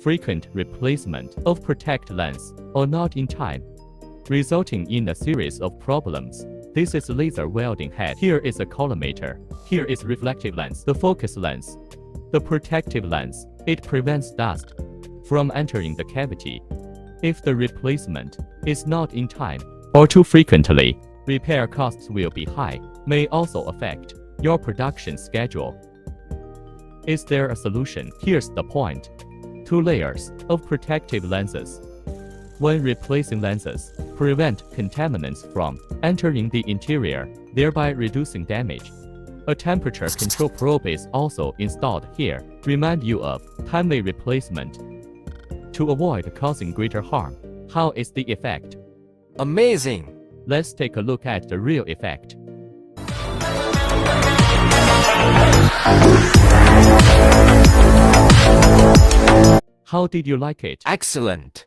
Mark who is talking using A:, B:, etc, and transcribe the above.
A: frequent replacement of protect lens, or not in time, resulting in a series of problems. This is laser welding head. Here is a collimator. Here is reflective lens, the focus lens. The protective lens, it prevents dust from entering the cavity. If the replacement is not in time or too frequently, repair costs will be high, may also affect your production schedule. Is there a solution? Here's the point. 2 layers of protective lenses. When replacing lenses, prevent contaminants from entering the interior, thereby reducing damage. A temperature control probe is also installed here, remind you of timely replacement to avoid causing greater harm. How is the effect?
B: Amazing!
A: Let's take a look at the real effect. How did you like it?
B: Excellent!